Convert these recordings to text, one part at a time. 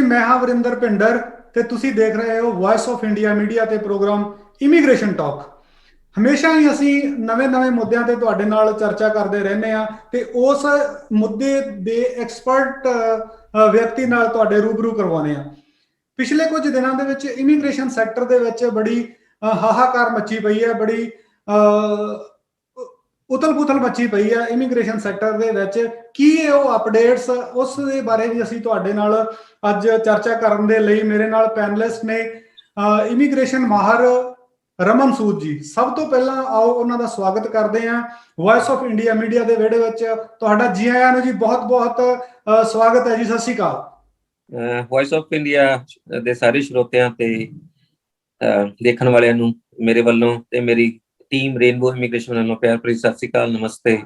मैं हाँ वरिंदर भिंडर ते तुसी देख रहे हो वॉइस ऑफ इंडिया मीडिया ते प्रोग्राम ਇਮੀਗ੍ਰੇਸ਼ਨ ਟਾਕ। ਹਮੇਸ਼ਾ ਹੀ ਅਸੀਂ ਨਵੇਂ-ਨਵੇਂ ਮੁੱਦਿਆਂ ਤੇ ਤੁਹਾਡੇ ਨਾਲ ਚਰਚਾ ਕਰਦੇ ਰਹਿੰਦੇ ਆ ਤੇ ਉਸ ਮੁੱਦੇ ਦੇ ਐਕਸਪਰਟ ਵਿਅਕਤੀ ਨਾਲ ਤੁਹਾਡੇ ਰੂਬਰੂ ਕਰਵਾਉਂਦੇ ਆ। ਪਿਛਲੇ ਕੁਝ ਦਿਨਾਂ ਦੇ ਵਿੱਚ ਇਮੀਗ੍ਰੇਸ਼ਨ ਸੈਕਟਰ ਦੇ ਵਿੱਚ ਬੜੀ ਹਾਹਾਕਾਰ ਮੱਚੀ ਪਈ ਹੈ, ਬੜੀ ਉਤਲ-ਪੁਤਲ ਮੱਚੀ ਪਈ ਹੈ ਇਮੀਗ੍ਰੇਸ਼ਨ ਸੈਕਟਰ ਦੇ ਵਿੱਚ। ਕੀ ਇਹ ਉਹ ਅਪਡੇਟਸ, ਉਸ ਦੇ ਬਾਰੇ ਵੀ ਅਸੀਂ ਤੁਹਾਡੇ ਨਾਲ ਅੱਜ ਚਰਚਾ ਕਰਨ ਦੇ ਲਈ ਮੇਰੇ ਨਾਲ ਪੈਨਲਿਸਟ ਨੇ ਇਮੀਗ੍ਰੇਸ਼ਨ ਮਾਹਰ ਰਮਨ ਸੂਦ ਜੀ। ਸਭ ਤੋਂ ਪਹਿਲਾਂ ਆਓ ਉਹਨਾਂ ਦਾ ਸਵਾਗਤ ਕਰਦੇ ਹਾਂ ਵੌਇਸ ਆਫ ਇੰਡੀਆ ਮੀਡੀਆ ਦੇ ਵਿਹੜੇ ਵਿੱਚ। ਤੁਹਾਡਾ ਜੀ ਆਇਆਂ ਨੂੰ ਜੀ, ਬਹੁਤ ਬਹੁਤ ਸਵਾਗਤ ਹੈ ਜੀ। ਸਤਿ ਸ਼੍ਰੀ ਅਕਾਲ। ਵੌਇਸ ਆਫ ਇੰਡੀਆ ਦੇ ਸਾਰੇ ਸਰੋਤਿਆਂ ਤੇ ਦੇਖਣ ਵਾਲਿਆਂ ਨੂੰ ਮੇਰੇ ਵੱਲੋਂ ਤੇ ਮੇਰੀ ਟੀਮ ਰੇਨਬੋ ਇਮੀਗ੍ਰੇਸ਼ਨ ਵੱਲੋਂ ਪਿਆਰ ਭਰੀ ਸਤਿ ਸ਼੍ਰੀ ਅਕਾਲ, ਨਮਸਤੇ,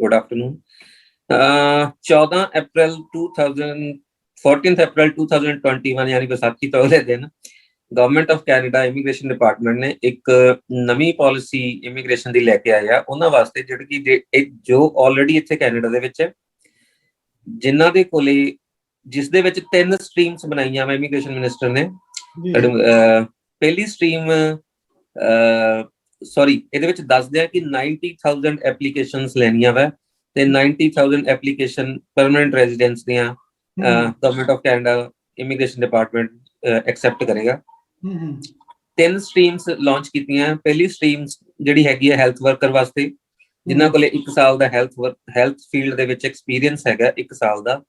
ਗੁੱਡ ਆਫਟਰਨੂਨ। 14 ਅਪ੍ਰੈਲ 2021 यानी बैसाखी तो अगले दिन government of Canada immigration department ने एक नवी पॉलिसी इमीग्रेशन दी लेके आया उन्हां वास्ते जिहड़ी कि जो ऑलरेडी इत्थे कैनेडा दे विच जिन्हां दे कोले जिस दे विच 3 स्ट्रीम्स बनाईयां वा इमीग्रेशन मिनिस्टर ने। पहली स्ट्रीम ਇਹਦੇ ਵਿੱਚ ਦੱਸਦੇ ਆ ਕਿ 90,000 ਐਪਲੀਕੇਸ਼ਨਸ ਲੈਣੀਆਂ ਵਾ ਤੇ 90,000 ਐਪਲੀਕੇਸ਼ਨ ਪਰਮਨੈਂਟ ਰੈਜ਼ੀਡੈਂਸ ਦੀਆਂ government of Canada immigration department accept ਕਰੇਗਾ। 3 ਸਟਰੀਮਸ ਲਾਂਚ ਕੀਤੀਆਂ। ਪਹਿਲੀ ਸਟਰੀਮ ਜਿਹੜੀ ਹੈਗੀ ਹੈ ਹੈਲਥ ਵਰਕਰ ਵਾਸਤੇ, ਜਿਨ੍ਹਾਂ ਕੋਲੇ 1 ਸਾਲ ਦਾ ਹੈਲਥ ਫੀਲਡ ਦੇ ਵਿੱਚ ਐਕਸਪੀਰੀਅੰਸ ਹੈਗਾ, 1 ਸਾਲ ਦਾ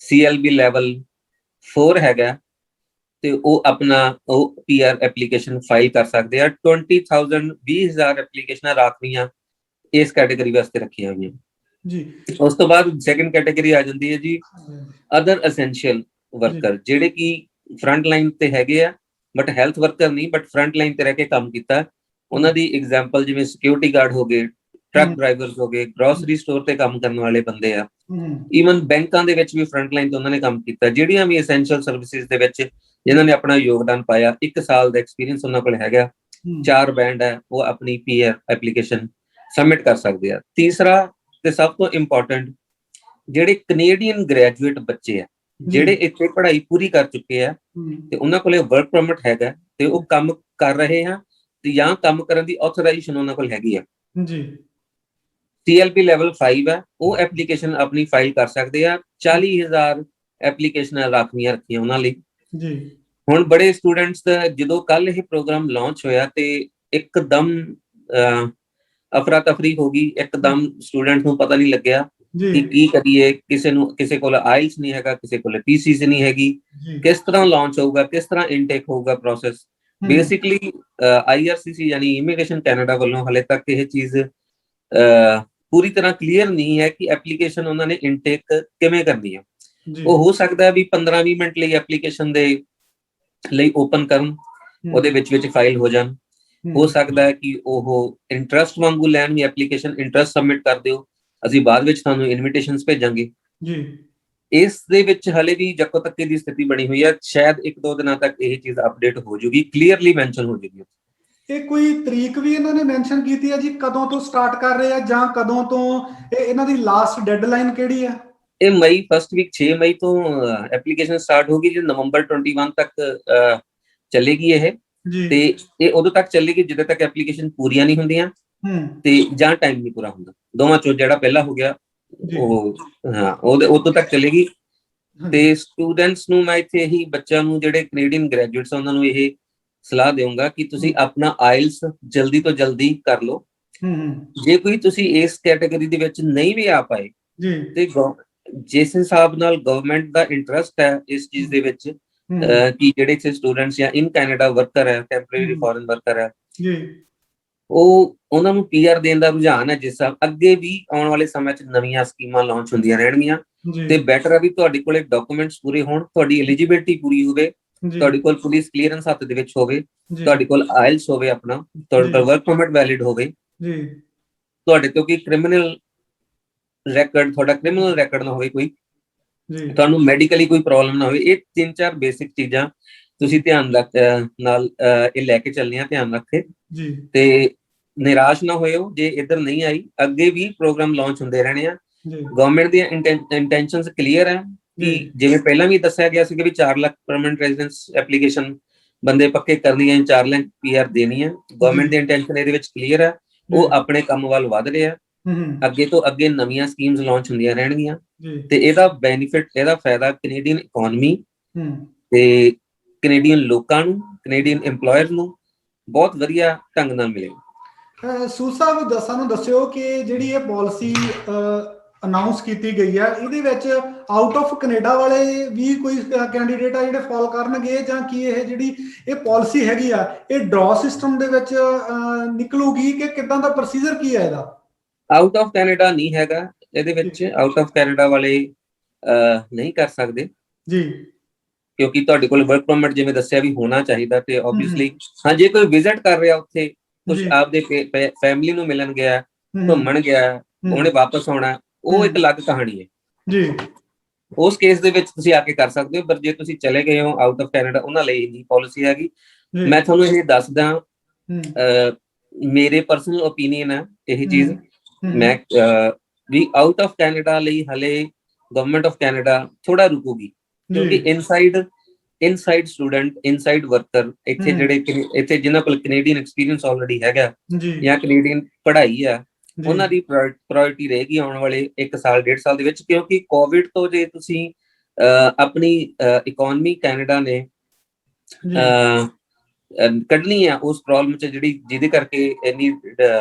CLB ਲੈਵਲ 4 ਹੈਗਾ ਤੇ ਉਹ ਆਪਣਾ ਉਹ PR ਐਪਲੀਕੇਸ਼ਨ ਫਾਈਲ ਕਰ ਸਕਦੇ ਆ। 20,000 ਐਪਲੀਕੇਸ਼ਨਾਂ ਰਾਖਵੀਆਂ ਇਸ ਕੈਟੇਗਰੀ ਵਾਸਤੇ ਰੱਖੀਆਂ ਹੋਈਆਂ ਜੀ। ਉਸ ਤੋਂ ਬਾਅਦ ਸੈਕੰਡ ਕੈਟੇਗਰੀ ਆ ਜਾਂਦੀ ਹੈ ਜੀ ਅਦਰ ਐਸੈਂਸ਼ੀਅਲ ਵਰਕਰ, ਜਿਹੜੇ ਕਿ ਫਰੰਟ ਲਾਈਨ ਤੇ ਹੈਗੇ ਆ ਬਟ ਹੈਲਥ ਵਰਕਰ ਨਹੀਂ, ਬਟ ਫਰੰਟ ਲਾਈਨ ਤੇ ਰਹਿ ਕੇ ਕੰਮ ਕੀਤਾ। ਉਹਨਾਂ ਦੀ ਐਗਜ਼ਾਮਪਲ ਜਿਵੇਂ ਸਿਕਿਉਰਿਟੀ ਗਾਰਡ ਹੋ ਗਏ, ਟਰੱਕ ਡਰਾਈਵਰਸ ਹੋ ਗਏ, ਗਰੋਸਰੀ ਸਟੋਰ ਤੇ ਕੰਮ ਕਰਨ ਵਾਲੇ ਬੰਦੇ ਆ, ਈਵਨ ਬੈਂਕਾਂ ਦੇ ਵਿੱਚ ਵੀ ਫਰੰਟ ਲਾਈਨ ਤੇ ਉਹਨਾਂ ਨੇ ਕੰਮ ਕੀਤਾ। ਜਿਹੜੀਆਂ ਵੀ ਐਸੈਂਸ਼ੀਅਲ ਸਰਵਿਸਿਜ਼ ਦੇ ਵਿੱਚ ਜਿਨ੍ਹਾਂ ਨੇ ਆਪਣਾ ਯੋਗਦਾਨ ਪਾਇਆ, 1 ਸਾਲ ਦਾ ਐਕਸਪੀਰੀਅੰਸ ਉਹਨਾਂ ਕੋਲ ਹੈਗਾ, 4 ਬੈਂਡ ਹੈ, ਉਹ ਆਪਣੀ PR ਐਪਲੀਕੇਸ਼ਨ ਸਬਮਿਟ ਕਰ ਸਕਦੇ ਆ। ਤੀਸਰਾ ਤੇ ਸਭ ਤੋਂ ਇੰਪੋਰਟੈਂਟ, ਜਿਹੜੇ ਕੈਨੇਡੀਅਨ ਗ੍ਰੈਜੂਏਟ ਬੱਚੇ ਆ, ਜਿਹੜੇ ਇੱਥੇ ਪੜ੍ਹਾਈ ਪੂਰੀ ਕਰ ਚੁੱਕੇ ਆ ਤੇ ਉਹਨਾਂ ਕੋਲੇ ਵਰਕ ਪਰਮਿਟ ਹੈਗਾ ਤੇ ਉਹ ਕੰਮ ਕਰ ਰਹੇ ਆ ਤੇ ਜਾਂ ਕੰਮ ਕਰਨ ਦੀ ਆਥੋਰਾਈਜੇਸ਼ਨ ਉਹਨਾਂ ਕੋਲ ਹੈਗੀ ਆ ਜੀ। CLB ਲੈਵਲ 5 ਹੈ, ਉਹ ਐਪਲੀਕੇਸ਼ਨ ਆਪਣੀ ਫਾਈਲ ਕਰ ਸਕਦੇ ਆ। 40,000 ਐਪਲੀਕੇਸ਼ਨਾਂ ਰਾਖਵੀਆਂ ਰੱਖੀਆਂ ਉਹਨਾਂ ਲਈ ਜੀ। ਹੁਣ ਬੜੇ ਸਟੂਡੈਂਟਸ ਜਦੋਂ ਕੱਲ ਇਹ ਪ੍ਰੋਗਰਾਮ ਲਾਂਚ ਹੋਇਆ ਤੇ ਇੱਕਦਮ ਅਫਰਾ ਤਫਰੀ ਹੋ ਗਈ, ਇੱਕਦਮ ਸਟੂਡੈਂਟ ਨੂੰ ਪਤਾ ਨਹੀਂ ਲੱਗਿਆ ਕਿ ਕੀ ਕਰੀਏ। ਕਿਸੇ ਕੋਲ ਆਇਲਸ ਨਹੀਂ ਹੈਗਾ, ਕਿਸੇ ਕੋਲ PCs ਨਹੀਂ ਹੈਗੀ, ਕਿਸ ਤਰ੍ਹਾਂ ਲਾਂਚ ਹੋਊਗਾ, ਕਿਸ ਤਰ੍ਹਾਂ ਇਨਟੇਕ ਹੋਊਗਾ ਪ੍ਰੋਸੈਸ। ਬੇਸਿਕਲੀ IRCC ਯਾਨੀ ਇਮੀਗ੍ਰੇਸ਼ਨ ਕੈਨੇਡਾ ਵੱਲੋਂ ਹਾਲੇ ਤੱਕ ਇਹ ਚੀਜ਼ ਪੂਰੀ ਤਰ੍ਹਾਂ ਕਲੀਅਰ ਨਹੀਂ ਹੈ ਕਿ ਐਪਲੀਕੇਸ਼ਨ ਉਹਨਾਂ ਨੇ ਇਨਟੇਕ ਕਿਵੇਂ ਕਰਨੀ ਹੈ। ਉਹ ਹੋ ਸਕਦਾ ਵੀ 15-20 ਮਿੰਟ ਲਈ ਐਪਲੀਕੇਸ਼ਨ ਦੇ ਲਈ ਓਪਨ ਕਰਨ, ਉਹਦੇ ਵਿੱਚ ਫਾਈਲ ਹੋ ਜਾਣ। ਹੋ ਸਕਦਾ ਹੈ ਕਿ ਉਹ ਇੰਟਰਸਟ ਵਾਂਗੂ ਲੈਣ ਵੀ ਐਪਲੀਕੇਸ਼ਨ, ਇੰਟਰਸਟ ਸਬਮਿਟ ਕਰ ਦਿਓ, ਅਸੀਂ ਬਾਅਦ ਵਿੱਚ ਤੁਹਾਨੂੰ ਇਨਵੀਟੇਸ਼ਨਸ ਭੇਜਾਂਗੇ ਜੀ। ਇਸ ਦੇ ਵਿੱਚ ਹਲੇ ਵੀ ਜੱਕੋ ਤੱਕੇ ਦੀ ਸਥਿਤੀ ਬਣੀ ਹੋਈ ਹੈ। ਸ਼ਾਇਦ 1-2 ਦਿਨਾਂ ਤੱਕ ਇਹ ਚੀਜ਼ ਅਪਡੇਟ ਹੋ ਜੂਗੀ, ਕਲੀਅਰਲੀ ਮੈਂਸ਼ਨ ਹੋ ਜੂਗੀ। ਇਹ ਕੋਈ ਤਰੀਕ ਵੀ ਇਹਨਾਂ ਨੇ ਮੈਂਸ਼ਨ ਕੀਤੀ ਹੈ ਜੀ, ਕਦੋਂ ਤੋਂ ਸਟਾਰਟ ਕਰ ਰਹੇ ਆ ਜਾਂ ਕਦੋਂ ਤੋਂ ਇਹਨਾਂ ਦੀ ਲਾਸਟ ਡੈਡਲਾਈਨ ਕਿਹੜੀ ਹੈ? ਇਹ ਮਈ ਫਸਟ ਵੀਕ 6 ਮਈ ਤੋਂ ਐਪਲੀਕੇਸ਼ਨ ਸਟਾਰਟ ਹੋਗੀ ਜੀ, ਨਵੰਬਰ 21 ਤੱਕ ਚੱਲੇਗੀ ਇਹ ਤੇ ਇਹ ਉਦੋਂ ਤੱਕ ਚੱਲੇਗੀ ਜਦੋਂ ਤੱਕ ਐਪਲੀਕੇਸ਼ਨ ਪੂਰੀਆਂ ਨਹੀਂ ਹੁੰਦੀਆਂ ਤੇ ਜਾਂ ਟਾਈਮ ਨਹੀਂ ਪੂਰਾ ਹੁੰਦਾ। ਦੋਵਾਂ ਚੋਂ ਜਿਹੜਾ ਪਹਿਲਾਂ ਹੋ ਗਿਆ ਉਹ ਉਦੋਂ ਤੱਕ ਚੱਲੇਗੀ। ਤੇ ਸਟੂਡੈਂਟਸ ਨੂੰ ਮੈਂ ਇੱਥੇ ਇਹੀ ਬੱਚਿਆਂ ਨੂੰ, ਜਿਹੜੇ ਕੈਨੇਡੀਅਨ ਗ੍ਰੈਜੂਏਟਸ ਉਹਨਾਂ ਨੂੰ ਇਹ ਸਲਾਹ ਦੇਵਾਂਗਾ ਕਿ ਤੁਸੀਂ ਆਪਣਾ ਆਇਲਸ ਜਲਦੀ ਤੋਂ ਜਲਦੀ ਕਰ ਲਓ। ਜੇ ਕੋਈ ਤੁਸੀਂ ਇਸ ਕੈਟੇਗਰੀ ਦੇ ਵਿੱਚ ਨਹੀਂ ਵੀ ਆ ਪਾਏ ਤੇ ਜਿਸ ਹਿਸਾਬ ਨਾਲ ਗਵਰਨਮੈਂਟ ਦਾ ਇੰਟਰਸਟ ਹੈ ਇਸ ਚੀਜ਼ ਦੇ ਵਿੱਚ ਕਿ ਜਿਹੜੇ ਇੱਥੇ ਸਟੂਡੈਂਟਸ ਜਾਂ ਇਨ ਕੈਨੇਡਾ ਵਰਕਰ ਹੈ, ਟੈਂਪਰੇਰੀ ਫੋਰਨ ਵਰਕਰ ਹੈ, ਉਹ ਉਹਨਾਂ ਨੂੰ PR ਦੇਣ ਦਾ ਰੁਝਾਨ ਹੈ। ਜਿਸ ਤਰ੍ਹਾਂ ਅੱਗੇ ਵੀ ਆਉਣ ਵਾਲੇ ਸਮੇਂ 'ਚ ਨਵੀਆਂ ਸਕੀਮਾਂ ਲਾਂਚ ਹੁੰਦੀਆਂ ਰਹਿਣਗੀਆਂ ਤੇ ਬੈਟਰ ਹੈ ਵੀ ਤੁਹਾਡੇ ਕੋਲੇ ਡਾਕੂਮੈਂਟਸ ਪੂਰੇ ਹੋਣ, ਤੁਹਾਡੀ ਐਲੀਜੀਬਿਲਟੀ ਪੂਰੀ ਹੋਵੇ, ਤੁਹਾਡੇ ਕੋਲ ਪੁਲਿਸ ਕਲੀਅਰੈਂਸ ਹੱਥ ਦੇ ਵਿੱਚ ਹੋਵੇ, ਤੁਹਾਡੇ ਕੋਲ ਆਇਲਸ ਹੋਵੇ, ਆਪਣਾ ਤੁਹਾਡੇ ਕੋਲ ਵਰਕ ਪਰਮਿਟ ਵੈਲਿਡ ਹੋਵੇ, ਤੁਹਾਡੇ ਤੋਂ ਕੋਈ ਕ੍ਰਿਮੀਨਲ ਰੈਕਡ, ਤੁਹਾਡਾ ਕ੍ਰਿਮੀਨਲ ਰੈਕਡ ਨਾ ਹੋਵੇ, ਕੋਈ ਤੁਹਾਨੂੰ ਮੈਡੀਕਲੀ ਕੋਈ ਪ੍ਰੋਬਲਮ ਨਾ ਹੋਵੇ। ਇਹ 3-4 ਬੇਸਿਕ ਚੀਜ਼ਾਂ ਤੁਸੀਂ ਧਿਆਨ ਨਾਲ ਇਹ ਲੈ ਕੇ ਚੱਲਣੀਆਂ, ਧਿਆਨ ਰੱਖੇ ਤੇ ਨਿਰਾਸ਼ ਨਾ ਹੋਇਓ ਜੇ ਇੱਧਰ ਨਹੀਂ ਆਈ। ਅੱਗੇ ਵੀ ਪ੍ਰੋਗਰਾਮ ਲਾਂਚ ਹੁੰਦੇ ਰਹਿਣੇ ਆ। ਗਵਰਨਮੈਂਟ ਦੀਆਂ ਇੰਟੈਂਸ਼ਨਸ ਕਲੀਅਰ ਹੈ, ਕਿ ਜਿਵੇਂ ਪਹਿਲਾਂ ਵੀ ਦੱਸਿਆ ਗਿਆ ਸੀ ਕਿ ਵੀ 4 ਲੱਖ ਪਰਮਨੈਂਟ ਰੈਜ਼ੀਡੈਂਸ ਐਪਲੀਕੇਸ਼ਨ ਬੰਦੇ ਪੱਕੇ ਕਰਨੀ ਹੈ, 4 ਲੱਖ ਪੀਆਰ ਦੇਣੀ ਹੈ। ਗਵਰਨਮੈਂਟ ਦੀ ਇੰਟੈਂਸ਼ਨ ਇਹਦੇ ਵਿੱਚ ਕਲੀਅਰ ਹੈ, ਉਹ ਆਪਣੇ ਕੰਮ ਵੱਲ ਵਧ ਰਿਹਾ। ਅੱਗੇ ਤੋਂ ਅੱਗੇ ਨਵੀਆਂ ਸਕੀਮਸ ਲਾਂਚ ਹੁੰਦੀਆਂ ਰਹਿਣਗੀਆਂ ਤੇ ਇਹਦਾ ਬੈਨੀਫਿਟ, ਇਹਦਾ ਫਾਇਦਾ ਕੈਨੇਡੀਅਨ ਇਕਨੋਮੀ ਤੇ ਕੈਨੇਡੀਅਨ ਲੋਕਾਂ ਨੂੰ, ਕੈਨੇਡੀਅਨ EMPLOYERS ਨੂੰ ਬਹੁਤ ਵਧੀਆ ਢੰਗ ਨਾਲ ਮਿਲੇਗਾ। ਸੂਦ ਸਾਹਿਬ ਸਾਨੂੰ ਦੱਸਿਓ ਕਿ ਜਿਹੜੀ ਇਹ ਪਾਲਿਸੀ ਅਨਾਉਂਸ ਕੀਤੀ ਗਈ ਹੈ, ਇਹਦੇ ਵਿੱਚ ਆਊਟ ਆਫ ਕੈਨੇਡਾ ਵਾਲੇ ਵੀ ਕੋਈ ਕੈਂਡੀਡੇਟ ਆ ਜਿਹੜੇ ਫਾਲ ਕਰਨਗੇ, ਜਾਂ ਕੀ ਇਹ ਜਿਹੜੀ ਇਹ ਪਾਲਿਸੀ ਹੈਗੀ ਆ ਇਹ ਡਰਾ ਸਿਸਟਮ ਦੇ ਵਿੱਚ ਨਿਕਲੂਗੀ ਕਿ ਕਿੱਦਾਂ ਦਾ ਪ੍ਰੋਸੀਜਰ ਕੀ ਹੈ ਇਹਦਾ? ਆਊਟ ਆਫ ਕੈਨੇਡਾ ਨਹੀਂ ਹੈਗਾ ਇਹਦੇ ਵਿੱਚ, ਆਊਟ ਆਫ ਕੈਨੇਡਾ ਵਾਲੇ ਨਹੀਂ ਕਰ ਸਕਦੇ ਜੀ, ਕਿਉਂਕਿ ਤੁਹਾਡੇ ਕੋਲ ਵਰਕ ਪਰਮਿਟ ਜਿਵੇਂ ਦੱਸਿਆ ਵੀ ਹੋਣਾ ਚਾਹੀਦਾ। ਤੇ ਆਬਵੀਅਸਲੀ ਹਾਂ, ਜੇ ਕੋਈ ਵਿਜ਼ਿਟ ਕਰ ਰਿਹਾ ਉੱਥੇ, ਕੁਝ ਆਪਦੇ ਫੈਮਿਲੀ ਨੂੰ ਮਿਲਣ ਗਿਆ, ਘੁੰਮਣ ਗਿਆ, ਉਹਨੇ ਵਾਪਸ ਆਉਣਾ, ਉਹ ਇੱਕ ਅਲੱਗ ਕਹਾਣੀ ਹੈ ਜੀ। ਉਸ ਕੇਸ ਦੇ ਵਿੱਚ ਤੁਸੀਂ ਆ ਕੇ ਕਰ ਸਕਦੇ ਹੋ, ਪਰ ਜੇ ਤੁਸੀਂ ਚਲੇ ਗਏ ਹੋ ਆਊਟ ਆਫ ਕੈਨੇਡਾ, ਉਹਨਾਂ ਲਈ ਨਹੀਂ ਪਾਲਿਸੀ ਹੈਗੀ। ਮੈਂ ਤੁਹਾਨੂੰ ਇਹ ਦੱਸਦਾ, ਮੇਰੇ ਪਰਸਨਲ ਓਪੀਨੀਅਨ ਹੈ ਇਹ ਚੀਜ਼। ਮੈਂ ਵੀ ਆਊਟ ਆਫ ਕੈਨੇਡਾ ਲਈ ਹਲੇ ਗਵਰਨਮੈਂਟ ਆਫ ਕੈਨੇਡਾ ਥੋੜਾ ਰੁਕੂਗੀ, ਕਿਉਂਕਿ ਇਨਸਾਈਡ ਸਟੂਡੈਂਟ, ਇਨਸਾਈਡ ਵਰਕਰ ਇੱਥੇ ਜਿਹੜੇ ਇੱਥੇ ਜਿਨ੍ਹਾਂ ਕੋਲ ਕੈਨੇਡੀਅਨ ਐਕਸਪੀਰੀਅੰਸ ਆਲਰੇਡੀ ਹੈਗਾ ਜਾਂ ਕੈਨੇਡੀਅਨ ਪੜ੍ਹਾਈ ਆ, ਉਹਨਾਂ ਦੀ ਪ੍ਰਾਇੋਰਟੀ ਰਹੇਗੀ ਆਉਣ ਵਾਲੇ 1 ਸਾਲ 1.5 ਸਾਲ ਦੇ ਵਿੱਚ। ਕਿਉਂਕਿ ਕੋਵਿਡ ਤੋਂ ਜੇ ਤੁਸੀਂ ਆਪਣੀ ਇਕਨੋਮੀ ਕੈਨੇਡਾ ਨੇ ਕੱਢਣੀ ਆ ਉਸ ਪ੍ਰੋਬਲਮ ਚ ਜਿਹਦੇ ਕਰਕੇ ਇੰਨੀ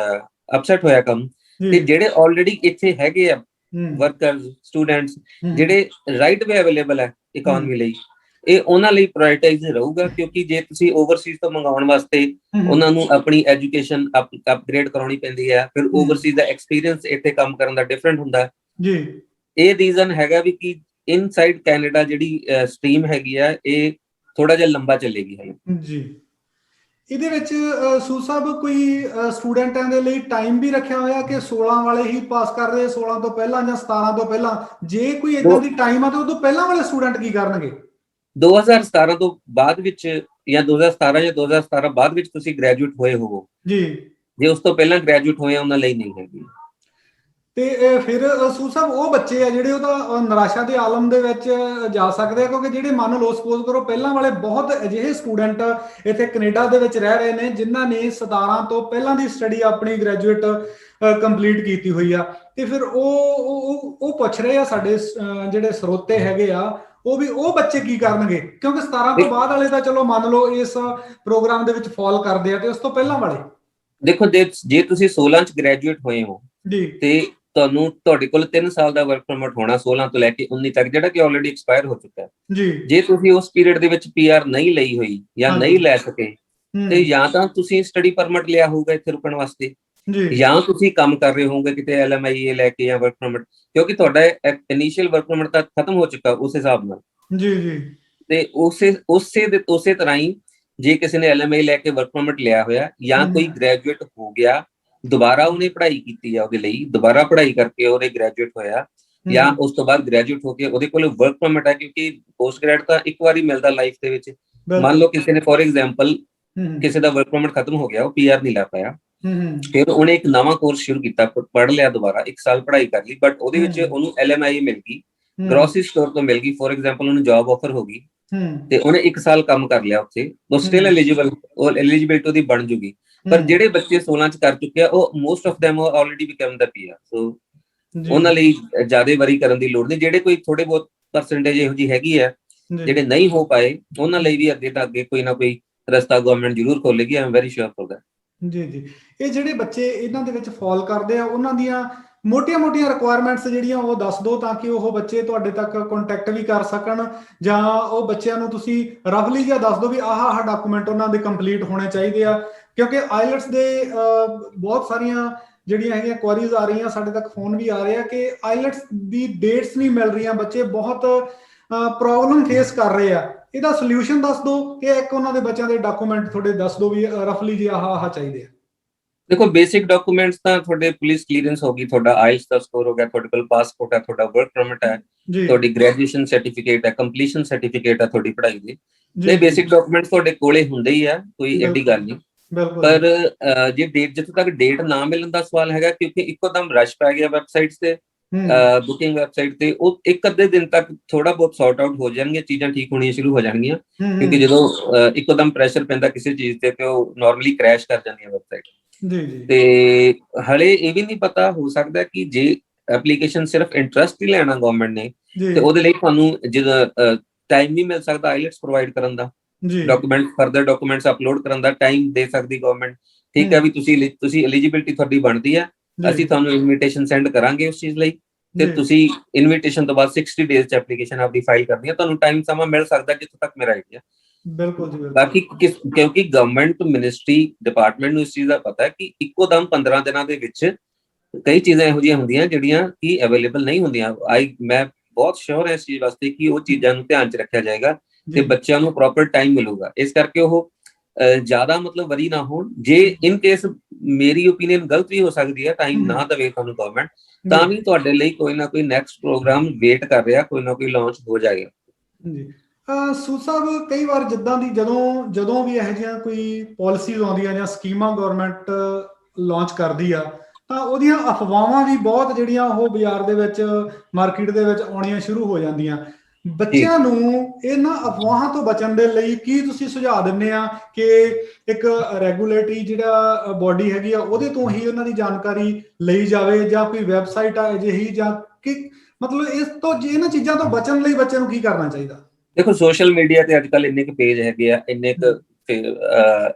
ਅਪਸੈਟ ਹੋਇਆ ਕੰਮ, ਤੇ ਜਿਹੜੇ ਆਲਰੇਡੀ ਇੱਥੇ ਹੈਗੇ ਆ ਵਰਕਰਸ, ਸਟੂਡੈਂਟਸ, ਜਿਹੜੇ ਰਾਈਟ ਵੇ ਅਵੇਲੇਬਲ ਹੈ ਇਕਨੋਮੀ ਲਈ, ਇਹ ਉਹਨਾਂ ਲਈ ਪ੍ਰਾਇੋਰਟਾਈਜ਼ ਰਹੂਗਾ। ਕਿਉਂਕਿ ਜੇ ਤੁਸੀਂ ਓਵਰਸੀਜ਼ ਤੋਂ ਮੰਗਾਉਣ ਵਾਸਤੇ ਉਹਨਾਂ ਨੂੰ ਆਪਣੀ ਐਜੂਕੇਸ਼ਨ ਅਪਗ੍ਰੇਡ ਕਰਾਉਣੀ ਪੈਂਦੀ ਹੈ, ਫਿਰ ਓਵਰਸੀਜ਼ ਦਾ ਐਕਸਪੀਰੀਅੰਸ ਇੱਥੇ ਕੰਮ ਕਰਨ ਦਾ ਡਿਫਰੈਂਟ ਹੁੰਦਾ ਜੀ। ਇਹ ਰੀਜ਼ਨ ਹੈਗਾ ਵੀ ਕਿ ਇਨਸਾਈਡ ਕੈਨੇਡਾ ਜਿਹੜੀ ਸਟਰੀਮ ਹੈਗੀ ਆ, ਇਹ ਥੋੜਾ ਜਿਹਾ ਲੰਬਾ ਚੱਲੇਗੀ ਜੀ। ਇਹਦੇ ਵਿੱਚ ਸੂਦ ਸਾਹਿਬ ਕੋਈ ਸਟੂਡੈਂਟਾਂ ਦੇ ਲਈ ਟਾਈਮ ਵੀ ਰੱਖਿਆ ਹੋਇਆ ਕਿ 16 ਵਾਲੇ ਹੀ ਪਾਸ ਕਰ ਰਹੇ, 16 ਤੋਂ ਪਹਿਲਾਂ ਜਾਂ 17 ਤੋਂ ਪਹਿਲਾਂ? ਜੇ ਕੋਈ ਇਦਾਂ ਦੀ ਟਾਈਮ ਆ ਤਾਂ ਉਦੋਂ ਪਹਿਲਾਂ ਵਾਲੇ ਸਟੂਡੈਂਟ ਕੀ ਕਰਨਗੇ? 2017 ਤੋਂ ਬਾਅਦ ਵਿੱਚ ਜਾਂ 2017 ਜਾਂ 2017 ਬਾਅਦ ਵਿੱਚ ਤੁਸੀਂ ਗ੍ਰੈਜੂਏਟ ਹੋਏ ਹੋਵੋ ਜੀ, ਜੇ ਉਸ ਤੋਂ ਪਹਿਲਾਂ ਗ੍ਰੈਜੂਏਟ ਹੋਏ, ਉਹਨਾਂ ਲਈ ਨਹੀਂ ਹੈਗੀ। ਤੇ ਫਿਰ ਸੂਦ ਸਾਹਿਬ ਉਹ ਬੱਚੇ ਆ ਜਿਹੜੇ ਉਹ ਤਾਂ ਨਿਰਾਸ਼ਾ ਦੇ ਆਲਮ ਦੇ ਵਿੱਚ ਜਾ ਸਕਦੇ ਆ, ਕਿਉਂਕਿ ਜਿਹੜੇ ਮੰਨ ਲਓ ਸਪੋਜ਼ ਕਰੋ ਪਹਿਲਾਂ ਵਾਲੇ ਬਹੁਤ ਅਜਿਹੇ ਸਟੂਡੈਂਟ ਇੱਥੇ ਕੈਨੇਡਾ ਦੇ ਵਿੱਚ ਰਹਿ ਰਹੇ ਨੇ ਜਿਨ੍ਹਾਂ ਨੇ 17 ਤੋਂ ਪਹਿਲਾਂ ਦੀ ਸਟੱਡੀ ਆਪਣੀ ਗ੍ਰੈਜੂਏਟ ਕੰਪਲੀਟ ਕੀਤੀ ਹੋਈ ਆ, ਤੇ ਫਿਰ ਉਹ ਪੁੱਛ ਰਹੇ ਆ ਸਾਡੇ ਜਿਹੜੇ ਸਰੋਤੇ ਹੈਗੇ ਆ, ਉਹ ਬੱਚੇ ਕੀ ਕਰਨਗੇ? ਕਿਉਂਕਿ 17 ਤੋਂ ਬਾਅਦ ਵਾਲੇ ਤਾਂ ਚਲੋ ਮੰਨ ਲਓ ਇਸ ਪ੍ਰੋਗਰਾਮ ਦੇ ਵਿੱਚ ਫਾਲ ਕਰਦੇ ਆ, ਤੇ ਉਸ ਤੋਂ ਪਹਿਲਾਂ ਵਾਲੇ ਦੇਖੋ, ਜੇ ਤੁਸੀਂ 16 ਚ ਗ੍ਰੈਜੂਏਟ ਹੋਏ ਹੋ ਜੀ, ਤੇ ਤੁਹਾਡੇ ਕੋਲ 3 ਸਾਲ ਦਾ ਵਰਕ ਪਰਮਿਟ ਹੋਣਾ 16 ਤੋਂ ਲੈ ਕੇ 19 ਤੱਕ, ਜਿਹੜਾ ਕਿ ਆਲਰੇਡੀ ਐਕਸਪਾਇਰ ਹੋ ਚੁੱਕਾ ਹੈ ਜੀ। ਜੇ ਤੁਸੀਂ ਉਸ ਪੀਰੀਅਡ ਦੇ ਵਿੱਚ ਪੀਆਰ ਨਹੀਂ ਲਈ ਹੋਈ ਜਾਂ ਨਹੀਂ ਲੈ ਸਕੇ, ਤੇ ਜਾਂ ਤਾਂ ਤੁਸੀਂ ਸਟੱਡੀ ਪਰਮਿਟ ਲਿਆ ਹੋਊਗਾ ਇੱਥੇ ਰੁਕਣ ਵਾਸਤੇ, ਜਾਂ ਤੁਸੀਂ ਕੰਮ ਕਰ ਰਹੇ ਹੋਵੋਗੇ ਕਿਤੇ LMIA ਲੈ ਕੇ ਜਾਂ ਵਰਕ ਪਰਮਿਟ, ਕਿਉਂਕਿ ਤੁਹਾਡਾ ਇਨੀਸ਼ੀਅਲ ਵਰਕ ਪਰਮਿਟ ਤਾਂ ਖਤਮ ਹੋ ਚੁੱਕਾ ਉਸ ਹਿਸਾਬ ਨਾਲ ਜੀ। ਤੇ ਉਸੇ ਤਰ੍ਹਾਂ ਹੀ ਜੇ ਕਿਸੇ ਨੇ LMIA ਲੈ ਕੇ ਵਰਕ ਪਰਮਿਟ ਲਿਆ ਹੋਇਆ, ਜਾਂ ਕੋਈ ਗ੍ਰੈਜੂਏਟ ਹੋ ਗਿਆ, ਦੁਬਾਰਾ ਉਹਨੇ ਪੜ੍ਹਾਈ ਕੀਤੀ ਆ, ਉਹਦੇ ਲਈ ਦੁਬਾਰਾ ਪੜ੍ਹਾਈ ਕਰਕੇ ਉਹਦੇ ਗ੍ਰੈਜੂਏਟ ਹੋਇਆ, ਜਾਂ ਉਸ ਤੋਂ ਬਾਅਦ ਗ੍ਰੈਜੂਏਟ ਹੋ ਕੇ ਉਹਦੇ ਕੋਲ ਵਰਕ ਪਰਮਿਟ ਹੈ, ਕਿਉਂਕਿ ਪੋਸਟ ਗ੍ਰੈਡ ਤਾਂ ਇੱਕ ਵਾਰੀ ਮਿਲਦਾ ਲਾਈਫ ਦੇ ਵਿੱਚ। ਮੰਨ ਲਓ ਕਿਸੇ ਨੇ ਫੋਰ ਐਗਜ਼ਾਮਪਲ ਕਿਸੇ ਦਾ ਵਰਕ ਪਰਮਿਟ ਖਤਮ ਹੋ ਗਿਆ, ਉਹ PR ਨਹੀਂ ਲੈ ਪਾਇਆ, ਫਿਰ ਉਹਨੇ ਇੱਕ ਨਵਾਂ ਕੋਰਸ ਸ਼ੁਰੂ ਕੀਤਾ, ਪੜ੍ਹ ਲਿਆ, ਦੁਬਾਰਾ 1 ਸਾਲ ਪੜ੍ਹਾਈ ਕਰ ਲਈ, ਬਟ ਉਹਦੇ ਵਿੱਚ ਉਹਨੂੰ LMIA ਮਿਲ ਗਈ, ਗ੍ਰੋਸਰੀ ਸਟੋਰ ਤੋਂ ਮਿਲ ਗਈ ਫੋਰ ਐਗਜ਼ਾਮਪਲ, ਉਹਨੂੰ ਜੌਬ ਆਫਰ ਹੋ ਗਈ, ਤੇ ਉਹਨੇ 1 ਸਾਲ ਕੰਮ ਕਰ ਲਿਆ ਉੱਥੇ, ਉਹ ਸਟਿਲ ਐਲੀਜੀਬਿਲਟੀ ਉਹਦੀ ਬਣ ਜੂਗੀ। ਪਰ ਜਿਹੜੇ ਬੱਚੇ 16 ਚ ਕਰ ਚੁੱਕੇ ਆ, ਉਹ most of them already become the PR, ਸੋ ਉਹਨਾਂ ਲਈ ਜ਼ਿਆਦਾ ਵਰੀ ਕਰਨ ਦੀ ਲੋੜ ਨਹੀਂ। ਜਿਹੜੇ ਕੋਈ ਥੋੜੇ ਬਹੁਤ ਪਰਸੈਂਟੇਜ ਇਹੋ ਜਿਹੀ ਹੈਗੀ ਆ ਜਿਹੜੇ ਨਹੀਂ ਹੋ ਪਾਏ, ਉਹਨਾਂ ਲਈ ਵੀ ਅੱਗੇ ਤਾਂ ਅੱਗੇ ਕੋਈ ਨਾ ਕੋਈ ਰਸਤਾ ਗਵਰਨਮੈਂਟ ਜ਼ਰੂਰ ਖੋਲੇਗੀ, I am very sure for that ਜੀ। ਇਹ ਜਿਹੜੇ ਬੱਚੇ ਇਹਨਾਂ ਦੇ ਵਿੱਚ ਫਾਲ ਕਰਦੇ ਆ, ਉਹਨਾਂ ਦੀਆਂ ਮੋਟੀਆਂ-ਮੋਟੀਆਂ ਰਿਕੁਆਇਰਮੈਂਟਸ ਜਿਹੜੀਆਂ ਉਹ ਦੱਸ ਦਿਓ, ਤਾਂ ਕਿ ਉਹ ਬੱਚੇ ਤੁਹਾਡੇ ਤੱਕ ਕੰਟੈਕਟ ਵੀ ਕਰ ਸਕਣ, ਜਾਂ ਉਹ ਬੱਚਿਆਂ ਨੂੰ ਤੁਸੀਂ ਰਫਲੀ ਜਿਹਾ ਦੱਸ ਦਿਓ ਵੀ ਆਹ ਡਾਕੂਮੈਂਟ ਉਹਨਾਂ ਦੇ ਕੰਪਲੀਟ ਹੋਣੇ ਚਾਹੀਦੇ ਆ। ਕਿਉਂਕਿ ਆਈਲੈਟਸ ਦੇ ਬਹੁਤ ਸਾਰੀਆਂ ਜਿਹੜੀਆਂ ਹੈਗੀਆਂ ਕੁਐਰੀਜ਼ ਆ ਰਹੀਆਂ, ਸਾਡੇ ਤੱਕ ਫੋਨ ਵੀ ਆ ਰਹੇ ਆ ਕਿ ਆਈਲੈਟਸ ਦੀ ਡੇਟਸ ਨਹੀਂ ਮਿਲ ਰਹੀਆਂ, ਬੱਚੇ ਬਹੁਤ ਪ੍ਰੋਬਲਮ ਫੇਸ ਕਰ ਰਹੇ ਆ। ਇਹਦਾ ਸੋਲੂਸ਼ਨ ਦੱਸ ਦਿਓ ਕਿ ਇੱਕ ਉਹਨਾਂ ਦੇ ਬੱਚਿਆਂ ਦੇ ਡਾਕੂਮੈਂਟ ਤੁਹਾਡੇ ਦੱਸ ਦਿਓ ਵੀ ਰਫਲੀ ਜੀ ਆਹ ਚਾਹੀਦੇ ਆ। ਦੇਖੋ, ਬੇਸਿਕ ਡਾਕੂਮੈਂਟਸ ਤਾਂ ਤੁਹਾਡੇ ਪੁਲਿਸ ਕਲੀਅਰੈਂਸ ਹੋ ਗਈ, ਤੁਹਾਡਾ ਆਇਲਸ ਦਾ ਸਕੋਰ ਹੋ ਗਿਆ, ਤੁਹਾਡੇ ਕੋਲ ਪਾਸਪੋਰਟ ਹੈ, ਤੁਹਾਡਾ ਵਰਕ ਪਰਮਿਟ ਹੈ, ਤੁਹਾਡੀ ਗ੍ਰੈਜੂਏਸ਼ਨ ਸਰਟੀਫਿਕੇਟ ਹੈ, ਕੰਪਲੀਸ਼ਨ ਸਰਟੀਫਿਕੇਟ ਹੈ ਤੁਹਾਡੀ ਪੜ੍ਹਾਈ ਦੀ। ਇਹ ਬੇਸਿਕ ਡਾਕੂਮੈਂਟਸ ਤੁਹਾਡੇ ਕੋਲੇ ਹੁੰਦੇ ਹੀ ਆ, ਕੋਈ ਐਡੀ ਗੱਲ ਨਹੀਂ। ਪਰ ਜੇ ਜਿੱਥੇ ਤੱਕ ਡੇਟ ਨਾ ਮਿਲਣ ਦਾ ਸਵਾਲ ਹੈਗਾ, ਕਿਉਂਕਿ ਇੱਕੋ ਦਮ ਰਸ਼ ਪੈ ਗਿਆ ਵੈਬਸਾਈਟਸ ਤੇ, ਬੁਕਿੰਗ ਵੈਬਸਾਈਟ ਤੇ, ਉਹ ਇੱਕ ਅੱਧੇ ਦਿਨ ਤੱਕ ਥੋੜਾ ਬਹੁਤ ਸੌਰਟ ਆਊਟ ਹੋ ਜਾਣਗੀਆਂ, ਚੀਜ਼ਾਂ ਠੀਕ ਹੋਣੀਆਂ ਸ਼ੁਰੂ ਹੋ ਜਾਣਗੀਆਂ, ਕਿਉਂਕਿ ਜਦੋਂ ਇੱਕੋਦਮ ਪ੍ਰੈਸ਼ਰ ਪੈਂਦਾ ਕਿਸੇ ਚੀਜ਼ ਤੇ ਉਹ ਨਾਰਮਲੀ ਕ੍ਰੈਸ਼ ਕਰ ਜਾਂਦੀਆਂ ਵੈਬਸਾਈਟ। ਜੀ ਜੀ। ਤੇ ਹਲੇ ਇਹ ਵੀ ਨਹੀਂ ਪਤਾ, ਹੋ ਸਕਦਾ ਕਿ ਜੇ ਐਪਲੀਕੇਸ਼ਨ ਸਿਰਫ ਇੰਟਰਸਟ ਹੀ ਲੈਣਾ ਗਵਰਨਮੈਂਟ ਨੇ, ਤੇ ਉਹਦੇ ਲਈ ਤੁਹਾਨੂੰ ਜਦੋਂ ਟਾਈਮ ਵੀ ਮਿਲ ਸਕਦਾ ਆਈਲੈਟਸ ਪ੍ਰੋਵਾਈਡ ਕਰਨ ਦਾ, ਡਾਕੂਮੈਂਟ ਫਰਦਰ ਡਾਕੂਮੈਂਟਸ ਅਪਲੋਡ ਕਰਨ ਦਾ ਟਾਈਮ ਦੇ ਸਕਦੀ ਗਵਰਨਮੈਂਟ। ਠੀਕ ਹੈ ਵੀ ਤੁਸੀਂ ਐਲੀਜੀਬਿਲਟੀ ਤੁਹਾਡੀ ਬਣਦੀ ਹੈ, ਅਸੀਂ ਤੁਹਾਨੂੰ ਇਨਵੀਟੇਸ਼ਨ ਸੈਂਡ ਕਰਾਂਗੇ ਉਸ ਚੀਜ਼ ਲਈ, ਤੇ ਤੁਸੀਂ ਇਨਵੀਟੇਸ਼ਨ ਤੋਂ ਬਾਅਦ 60 ਡੇਜ਼ ਚ ਐਪਲੀਕੇਸ਼ਨ ਆਪਦੀ ਫਾਈਲ ਕਰਨੀ ਹੈ, ਤੁਹਾਨੂੰ ਟਾਈਮ ਸਮਾਂ ਮਿਲ ਸਕਦਾ, ਜਿੱਥੋਂ ਤੱਕ ਮੇਰਾ ਆਈਡੀਆ। ਬਿਲਕੁਲ ਜੀ। ਬਾਕੀ ਕਿਉਂਕਿ ਗਵਰਨਮੈਂਟ ਮਿਨਿਸਟਰੀ ਡਿਪਾਰਟਮੈਂਟ ਨੂੰ ਇਸ ਚੀਜ਼ ਦਾ ਪਤਾ ਹੈ ਕਿ ਇੱਕੋ ਦਮ 15 ਦਿਨਾਂ ਦੇ ਵਿੱਚ ਕਈ ਚੀਜ਼ਾਂ ਇਹੋ ਜਿਹੀਆਂ ਹੁੰਦੀਆਂ ਜਿਹੜੀਆਂ ਕਿ ਅਵੇਲੇਬਲ ਨਹੀਂ ਹੁੰਦੀਆਂ। ਮੈਂ ਬਹੁਤ ਸ਼ੋਰ ਹਾਂ ਇਸ ਚੀਜ਼ ਵਾਸਤੇ ਕਿ ਉਹ ਚੀਜ਼ਾਂ ਨੂੰ ਧਿਆਨ ਚ ਰੱਖਿਆ ਜਾਏਗਾ ਤੇ ਬੱਚਿਆਂ ਨੂੰ ਪ੍ਰੋਪਰ ਟਾਈਮ ਮਿਲੂਗਾ। ਇਸ ਕਰਕੇ ਉਹ ਜ਼ਿਆਦਾ ਮਤਲਬ ਵਰੀ ਨਾ ਹੋਣ। ਜੇ ਇਨ ਕੇਸ ਮੇਰੀ ਓਪੀਨੀਅਨ ਗਲਤ ਵੀ ਹੋ ਸਕਦੀ ਹੈ, ਟਾਈਮ ਨਾ ਦੇਵੇ ਤੁਹਾਨੂੰ ਗਵਰਨਮੈਂਟ, ਤਾਂ ਵੀ ਤੁਹਾਡੇ ਲਈ ਕੋਈ ਨਾ ਕੋਈ ਨੈਕਸਟ ਪ੍ਰੋਗਰਾਮ ਵੇਟ ਕਰ ਰਿਹਾ, ਕੋਈ ਨਾ ਕੋਈ ਲਾਂਚ ਹੋ ਜਾਏਗਾ। ਜੀ ਸੂਦ ਸਾਹਿਬ, ਕਈ ਵਾਰ ਜਿੱਦਾਂ ਦੀ ਜਦੋਂ ਵੀ ਇਹੋ ਜਿਹੀਆਂ ਕੋਈ ਪਾਲਿਸੀਜ਼ ਆਉਂਦੀਆਂ ਜਾਂ ਸਕੀਮਾਂ ਗਵਰਨਮੈਂਟ ਲਾਂਚ ਕਰਦੀ ਆ, ਤਾਂ ਉਹਦੀਆਂ ਅਫਵਾਹਾਂ ਵੀ ਬਹੁਤ ਜਿਹੜੀਆਂ ਉਹ ਬਾਜ਼ਾਰ ਦੇ ਵਿੱਚ, ਮਾਰਕੀਟ ਦੇ ਵਿੱਚ ਆਉਣੀਆਂ ਸ਼ੁਰੂ ਹੋ ਜਾਂਦੀਆਂ। ਬੱਚਿਆਂ ਨੂੰ ਇਹਨਾਂ ਅਫਵਾਹਾਂ ਤੋਂ ਬਚਣ ਦੇ ਲਈ ਕੀ ਤੁਸੀਂ ਸੁਝਾਅ ਦਿੰਦੇ ਆ ਕਿ ਇੱਕ ਰੈਗੂਲੇਟਰੀ ਜਿਹੜਾ ਬੋਡੀ ਹੈਗੀ ਆ, ਉਹਦੇ ਤੋਂ ਹੀ ਉਹਨਾਂ ਦੀ ਜਾਣਕਾਰੀ ਲਈ ਜਾਵੇ, ਜਾਂ ਕੋਈ ਵੈਬਸਾਈਟ ਆ ਅਜਿਹੀ, ਜਾਂ ਕਿ ਮਤਲਬ ਇਸ ਤੋਂ ਇਹਨਾਂ ਚੀਜ਼ਾਂ ਤੋਂ ਬਚਣ ਲਈ ਬੱਚੇ ਨੂੰ ਕੀ ਕਰਨਾ ਚਾਹੀਦਾ? ਦੇਖੋ, ਸੋਸ਼ਲ ਮੀਡੀਆ ਤੇ ਅੱਜ ਕੱਲ ਇੰਨੇ ਕੁ ਪੇਜ ਹੈਗੇ ਆ, ਇੰਨੇ ਕੁ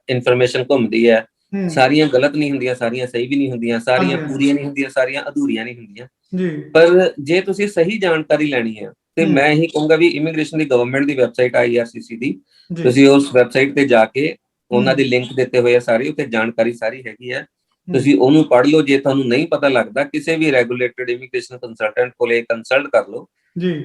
ਇਨਫੋਰਮੇਸ਼ਨ ਘੁੰਮਦੀ ਹੈ, ਸਾਰੀਆਂ ਗਲਤ ਨਹੀਂ ਹੁੰਦੀਆਂ, ਸਾਰੀਆਂ ਸਹੀ ਵੀ ਨਹੀਂ ਹੁੰਦੀਆਂ, ਸਾਰੀਆਂ ਪੂਰੀਆਂ ਨਹੀਂ ਹੁੰਦੀਆਂ, ਸਾਰੀਆਂ ਅਧੂਰੀਆਂ ਨਹੀਂ ਹੁੰਦੀਆਂ। ਪਰ ਜੇ ਤੁਸੀਂ ਸਹੀ ਜਾਣਕਾਰੀ ਲੈਣੀ ਹੈ, ਤੇ ਮੈਂ ਇਹੀ ਕਹੂੰਗਾ ਵੀ ਇਮੀਗ੍ਰੇਸ਼ਨ ਦੀ ਗਵਰਨਮੈਂਟ ਦੀ ਵੈਬਸਾਈਟ IRCC ਦੀ, ਤੁਸੀਂ ਉਸ ਵੈਬਸਾਈਟ ਤੇ ਜਾ ਕੇ, ਉਹਨਾਂ ਦੇ ਲਿੰਕ ਦਿੱਤੇ ਹੋਏ ਆ ਸਾਰੇ, ਉੱਤੇ ਜਾਣਕਾਰੀ ਸਾਰੀ ਹੈਗੀ ਹੈ, ਤੁਸੀਂ ਉਹਨੂੰ ਪੜ੍ਹ ਲਓ। ਜੇ ਤੁਹਾਨੂੰ ਨਹੀਂ ਪਤਾ ਲੱਗਦਾ, ਕਿਸੇ ਵੀ ਰੈਗੂਲੇਟਡ ਇਮੀਗ੍ਰੇਸ਼ਨ ਕੰਸਲਟੈਂਟ ਕੋਲੇ ਕੰਸਲਟ ਕਰ ਲਓ।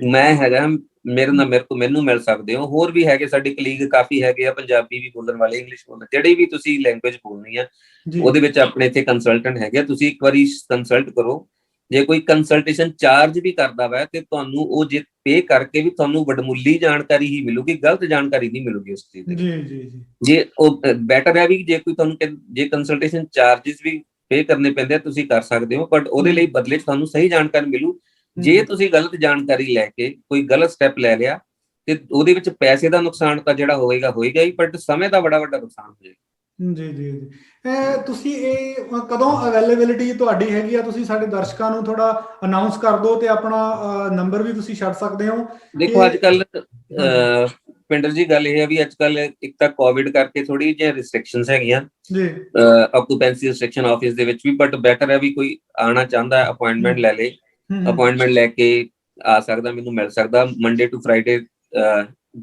ਮੈਂ ਹੈਗਾ, ਮੈਨੂੰ ਮਿਲ ਸਕਦੇ ਹੋ। ਹੋਰ ਵੀ ਹੈਗੇ ਸਾਡੇ ਕਲੀਗ ਕਾਫੀ ਹੈਗੇ ਆ, ਪੰਜਾਬੀ ਵੀ ਬੋਲਣ ਵਾਲੇ, ਇੰਗਲਿਸ਼ ਬੋਲਣ, ਜਿਹੜੀ ਵੀ ਤੁਸੀਂ ਲੈਂਗੁਏਜ ਬੋਲਣੀ ਆ ਉਹਦੇ ਵਿੱਚ ਆਪਣੇ ਇੱਥੇ ਕੰਸਲਟੈਂਟ ਹੈਗੇ ਆ, ਤੁਸੀਂ ਇੱਕ ਵਾਰੀ ਕੰਸਲਟ ਕਰੋ। ਜੇ ਕੋਈ ਕੰਸਲਟੇਸ਼ਨ ਚਾਰਜ ਵੀ ਕਰਦਾ ਵਾ, ਤੇ ਤੁਹਾਨੂੰ ਉਹ ਜੇ ਪੇ ਕਰਕੇ ਵੀ ਤੁਹਾਨੂੰ ਵਡਮੁੱਲੀ ਜਾਣਕਾਰੀ ਹੀ ਮਿਲੂਗੀ, ਗਲਤ ਜਾਣਕਾਰੀ ਨਹੀਂ ਮਿਲੂਗੀ ਉਸ ਚੀਜ਼ ਦੀ। ਜੇ ਉਹ ਬੈਟਰ ਹੈ ਵੀ ਜੇ ਕੋਈ ਤੁਹਾਨੂੰ ਜੇ ਕੰਸਲਟੇਸ਼ਨ ਚਾਰजेस ਵੀ ਪੇ ਕਰਨੇ ਪੈਂਦੇ ਆ, ਤੁਸੀਂ ਕਰ ਸਕਦੇ ਹੋ, ਬਟ ਉਹਦੇ ਲਈ ਬਦਲੇ ਚ ਤੁਹਾਨੂੰ ਸਹੀ ਜਾਣਕਾਰੀ ਮਿਲੂ। ਜੇ ਤੁਸੀਂ ਗਲਤ ਜਾਣਕਾਰੀ ਲੈ ਕੇ ਕੋਈ ਗਲਤ ਸਟੈਪ ਲੈ ਲਿਆ, ਤੇ ਉਹਦੇ ਵਿੱਚ ਪੈਸੇ ਦਾ ਨੁਕਸਾਨ ਤਾਂ ਜਿਹੜਾ ਹੋਏਗਾ ਹੀ, ਬਟ ਸਮੇਂ ਦਾ ਬੜਾ ਵੱਡਾ ਨੁਕਸਾਨ ਹੋ ਜਾਏਗਾ। ਜੀ। ਤੁਸੀਂ ਇਹ ਕਦੋਂ ਅਵੇਲੇਬਿਲਿਟੀ ਤੁਹਾਡੀ ਹੈਗੀ ਆ? ਤੁਸੀਂ ਸਾਡੇ ਦਰਸ਼ਕਾਂ ਨੂੰ ਥੋੜਾ ਅਨਾਉਂਸ ਕਰ ਦਿਓ, ਤੇ ਆਪਣਾ ਨੰਬਰ ਵੀ ਤੁਸੀਂ ਛੱਡ ਸਕਦੇ ਹੋ। ਦੇਖੋ, ਅੱਜ ਕੱਲ ਪਿੰਡਰ ਜੀ ਗੱਲ ਇਹ ਹੈ ਵੀ ਅੱਜ ਕੱਲ ਇੱਕ ਤਾਂ ਕੋਵਿਡ ਕਰਕੇ ਥੋੜੀ ਜਿਹੀ ਰਿਸਟ੍ਰਿਕਸ਼ਨਸ ਹੈਗੀਆਂ ਆਕੂਪੈਂਸੀ ਰਿਸਟ੍ਰਿਕਸ਼ਨ ਆਫਿਸ ਦੇ ਵਿੱਚ ਵੀ, ਬਟ ਬੈਟਰ ਹੈ ਵੀ ਕੋਈ ਆਉਣਾ ਚਾਹੁੰਦਾ ਅਪਾਇੰਟਮੈਂਟ ਲੈ ਲੇ, ਅਪਾਇੰਟਮੈਂਟ ਲੈ ਕੇ ਆ ਸਕਦਾ, ਮੈਨੂੰ ਮਿਲ ਸਕਦਾ। ਮੰਡੇ ਟੂ ਫਰਾਈਡੇ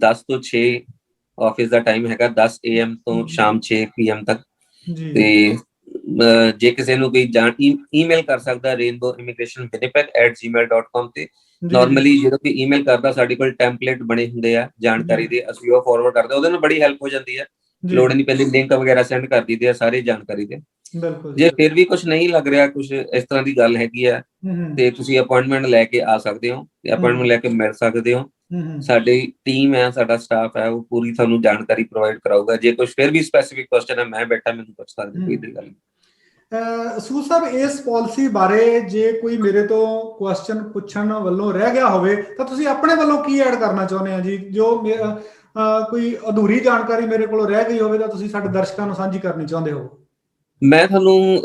10 ਤੋਂ 6 ਆਫਿਸ ਦਾ ਟਾਈਮ ਹੈਗਾ, 10 AM ਤੋਂ ਸ਼ਾਮ 6 PM ਤੱਕ। ਤੇ ਜੇ ਕਿਸੇ ਨੂੰ ਕੋਈ ਈਮੇਲ ਕਰ ਸਕਦਾ rainbowimmigration@gmail.com ਤੇ। ਨਾਰਮਲੀ ਜਦੋਂ ਕੋਈ ਈਮੇਲ ਕਰਦਾ, ਸਾਡੇ ਕੋਲ ਟੈਂਪਲੇਟ ਬਣੇ ਹੁੰਦੇ ਆ ਜਾਣਕਾਰੀ ਦੇ, ਅਸੀਂ ਉਹ ਫਾਰਵਰਡ ਕਰਦੇ, ਉਹਦੇ ਨਾਲ ਬੜੀ ਹੈਲਪ ਹੋ ਜਾਂਦੀ ਹੈ, ਲੋੜ ਨਹੀਂ ਪੈਂਦੀ, ਲਿੰਕ ਵਗੈਰਾ ਸੈਂਡ ਕਰ ਦਿੰਦੇ ਆ ਸਾਰੀ ਜਾਣਕਾਰੀ ਦੇ। ਜੇ ਫਿਰ ਵੀ ਕੁਝ ਨਹੀਂ ਲੱਗ ਰਿਹਾ, ਕੁਝ ਇਸ ਤਰ੍ਹਾਂ ਦੀ ਗੱਲ ਹੈਗੀ ਆ, ਤੇ ਤੁਸੀਂ ਅਪਾਇੰਟਮੈਂਟ ਲੈ ਕੇ ਆ ਸਕਦੇ ਹੋ, ਤੇ ਅਪਾਇੰਟਮੈਂਟ ਲੈ ਕੇ ਮਿਲ ਸਕਦੇ ਹੋ। ਸਾਡੀ ਟੀਮ ਹੈ, ਸਾਡਾ ਸਟਾਫ ਹੈ, ਉਹ ਪੂਰੀ ਤੁਹਾਨੂੰ ਜਾਣਕਾਰੀ ਪ੍ਰੋਵਾਈਡ ਕਰਾਊਗਾ। ਜੇ ਕੁਝ ਫਿਰ ਵੀ ਸਪੈਸੀਫਿਕ ਕੁਐਸਚਨ ਹੈ, ਮੈਂ ਬੈਠਾ, ਮੈਨੂੰ ਪੁੱਛ ਸਕਦੇ, ਕੋਈ ਗੱਲ ਨਹੀਂ। ਸੂਦ ਸਾਹਿਬ, ਇਸ ਪਾਲਿਸੀ ਬਾਰੇ ਜੇ ਕੋਈ ਮੇਰੇ ਤੋਂ ਕੁਐਸਚਨ ਪੁੱਛਣ ਵੱਲੋਂ ਰਹਿ ਗਿਆ ਹੋਵੇ, ਤਾਂ ਤੁਸੀਂ ਆਪਣੇ ਵੱਲੋਂ ਕੀ ਐਡ ਕਰਨਾ ਚਾਹੁੰਦੇ ਆ ਜੀ? ਜੋ ਕੋਈ ਅਧੂਰੀ ਜਾਣਕਾਰੀ ਮੇਰੇ ਕੋਲੋਂ ਰਹਿ ਗਈ ਹੋਵੇ, ਤਾਂ ਤੁਸੀਂ ਸਾਡੇ ਦਰਸ਼ਕਾਂ ਨੂੰ ਸਾਂਝੀ ਕਰਨੀ ਚਾਹੁੰਦੇ ਹੋ? ਮੈਂ ਤੁਹਾਨੂੰ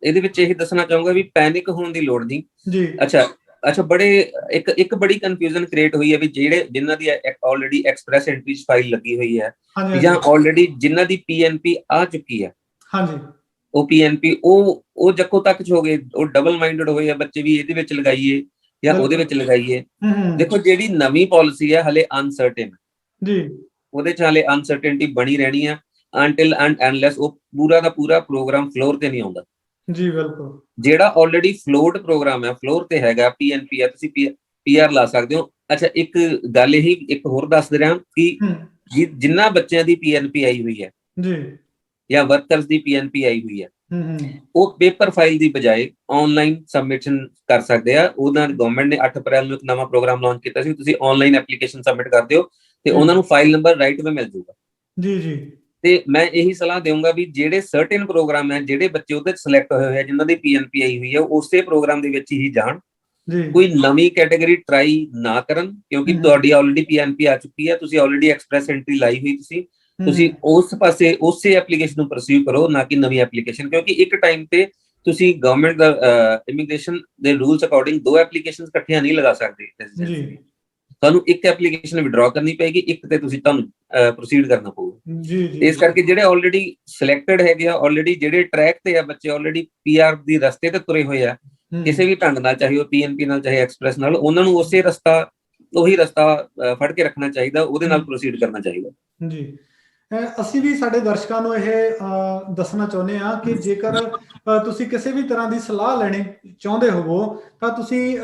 ਇਹਦੇ ਵਿੱਚ ਇਹ ਦੱਸਣਾ ਚਾਹੂੰਗਾ ਵੀ ਪੈਨਿਕ ਹੋਣ ਦੀ ਲੋੜ ਨਹੀਂ ਜੀ। ਅੱਛਾ, ਇੱਕ ਬੜੀ ਕਨਫਿਊਜ਼ਨ ਕ੍ਰੀਏਟ ਹੋਈ ਹੈ ਵੀ ਜਿਨ੍ਹਾਂ ਦੀ ਆਲਰੇਡੀ ਐਕਸਪ੍ਰੈਸ ਐਂਟਰੀ ਫਾਈਲ ਲੱਗੀ ਹੋਈ ਹੈ, ਜਾਂ ਆਲਰੇਡੀ ਜਿਨ੍ਹਾਂ ਦੀ PNP ਆ ਚੁੱਕੀ ਹੈ, ਉਹ PNP ਉਹ ਜੱਕੋ ਤੱਕ ਚ ਹੋ ਗਏ, ਉਹ ਡਬਲ ਮਾਈਂਡਡ ਹੋਏ ਆ ਬੱਚੇ ਵੀ ਇਹਦੇ ਵਿੱਚ ਲਗਾਈਏ ਜਾਂ ਉਹਦੇ ਵਿੱਚ ਲਗਾਈਏ। ਦੇਖੋ, ਜਿਹੜੀ ਨਵੀਂ ਪਾਲਿਸੀ ਹੈ ਹਲੇ ਅਨਸਰਟੇਨ ਜੀ, ਉਹਦੇ ਚ ਹਲੇ ਅਨਸਰਟੇਨਟੀ ਬਣੀ ਰਹਿਣੀ ਆ until and unless ਉਹ ਪੂਰਾ ਦਾ ਪੂਰਾ ਪ੍ਰੋਗਰਾਮ ਫਲੋਰ ਤੇ ਨਹੀਂ ਆਉਂਦਾ ਜੀ। ਬਿਲਕੁਲ, ਜਿਹੜਾ ਆਲਰੇਡੀ ਫਲੋਰਡ ਪ੍ਰੋਗਰਾਮ ਹੈ, ਫਲੋਰ ਤੇ ਹੈਗਾ, PNP ਹੈ, ਤੁਸੀਂ PR ਲਾ ਸਕਦੇ ਹੋ। ਅੱਛਾ, ਇੱਕ ਗੱਲ ਇਹੀ ਇੱਕ ਹੋਰ ਦੱਸ ਦੇ ਰਿਹਾ ਕਿ ਜਿੰਨਾ ਬੱਚਿਆਂ ਦੀ PNP ਆਈ ਹੋਈ ਹੈ ਜੀ, ਜਾਂ ਵਰਕਰਸ ਦੀ PNP ਆਈ ਹੋਈ ਹੈ, ਉਹ ਪੇਪਰ ਫਾਈਲ ਦੀ ਬਜਾਏ ਆਨਲਾਈਨ ਸਬਮਿਸ਼ਨ ਕਰ ਸਕਦੇ ਆ। ਉਹਦਾ ਗਵਰਨਮੈਂਟ ਨੇ 8 ਅਪ੍ਰੈਲ ਨੂੰ ਇੱਕ ਨਵਾਂ ਪ੍ਰੋਗਰਾਮ ਲਾਂਚ ਕੀਤਾ ਸੀ, ਤੁਸੀਂ ਆਨਲਾਈਨ ਐਪਲੀਕੇਸ਼ਨ ਸਬਮਿਟ ਕਰ ਦਿਓ, ਤੇ ਉਹਨਾਂ ਨੂੰ ਫਾਈਲ ਨੰਬਰ ਰਾਈਟ ਵੇ ਮਿਲ ਜਾਊਗਾ ਜੀ। ਤੇ ਮੈਂ ਇਹੀ ਸਲਾਹ ਦੇਵਾਂਗਾ ਵੀ ਜਿਹੜੇ ਸਰਟਨ ਪ੍ਰੋਗਰਾਮ ਹੈ, ਜਿਹੜੇ ਬੱਚੇ ਉਹਦੇ ਸਿਲੈਕਟ ਹੋਏ ਹੋਏ ਆ, ਜਿਨ੍ਹਾਂ ਦੀ ਪੀਐਨਪੀ ਆਈ ਹੋਈ ਹੈ, ਉਸੇ ਪ੍ਰੋਗਰਾਮ ਦੇ ਵਿੱਚ ਹੀ ਜਾਣ। ਜੀ ਕੋਈ ਨਵੀਂ ਕੈਟਾਗਰੀ ਟਰਾਈ ਨਾ ਕਰਨ, ਕਿਉਂਕਿ ਤੁਹਾਡੀ ਆਲਰੇਡੀ ਪੀਐਨਪੀ ਆ ਚੁੱਕੀ ਹੈ, ਤੁਸੀਂ ਆਲਰੇਡੀ ਐਕਸਪ੍ਰੈਸ ਐਂਟਰੀ ਲਾਈ ਹੋਈ, ਤੁਸੀਂ ਉਸ ਪਾਸੇ ਉਸੇ ਐਪਲੀਕੇਸ਼ਨ ਨੂੰ ਪਰਸਿਊ ਕਰੋ, ਨਾ ਕਿ ਨਵੀਂ ਐਪਲੀਕੇਸ਼ਨ। ਕਿਉਂਕਿ ਇੱਕ ਟਾਈਮ ਤੇ ਤੁਸੀਂ ਗਵਰਨਮੈਂਟ ਦਾ ਇਮੀਗ੍ਰੇਸ਼ਨ ਦੇ ਰੂਲਸ ਅਕੋਰਡਿੰਗ 2 ਐਪਲੀਕੇਸ਼ਨਸ ਇਕੱਠੀਆਂ ਨਹੀਂ ਲਗਾ ਸਕਦੇ ਰੈਜ਼ੀਡੈਂਸੀ ਦੀ। ਤੁਹਾਨੂੰ ਇੱਕ ਐਪਲੀਕੇਸ਼ਨ ਵਿਡਰਾ ਕਰਨੀ ਪਏਗੀ, ਇੱਕ ਤੇ ਤੁਹਾਨੂੰ ਪ੍ਰੋਸੀਡ ਕਰਨਾ ਪਊਗਾ। ਜੀ ਇਸ ਕਰਕੇ ਜਿਹੜੇ ਆਲਰੇਡੀ ਸਿਲੈਕਟਡ ਹੈਗੇ ਆ, ਆਲਰੇਡੀ ਜਿਹੜੇ ਟਰੈਕ ਤੇ ਆ ਬੱਚੇ, ਆਲਰੇਡੀ ਪੀਆਰ ਦੀ ਰਸਤੇ ਤੇ ਤੁਰੇ ਹੋਏ ਆ ਕਿਸੇ ਵੀ ਢੰਗ ਨਾਲ, ਚਾਹੇ ਉਹ ਪੀਐਨਪੀ ਨਾਲ ਚਾਹੇ ਐਕਸਪ੍ਰੈਸ ਨਾਲ, ਉਹਨਾਂ ਨੂੰ ਉਹੀ ਰਸਤਾ ਫੜ ਕੇ ਰੱਖਣਾ ਚਾਹੀਦਾ, ਉਹਦੇ ਨਾਲ ਪ੍ਰੋਸੀਡ ਕਰਨਾ ਚਾਹੀਦਾ। ਜੀ ਅਸੀਂ ਵੀ ਸਾਡੇ ਦਰਸ਼ਕਾਂ ਨੂੰ ਇਹ ਦੱਸਣਾ ਚਾਹੁੰਦੇ ਹਾਂ ਕਿ ਜੇਕਰ ਤੁਸੀਂ ਕਿਸੇ ਵੀ ਤਰ੍ਹਾਂ ਦੀ ਸਲਾਹ ਲੈਣੀ ਚਾਹੁੰਦੇ ਹੋਵੋ ਤਾਂ ਤੁਸੀਂ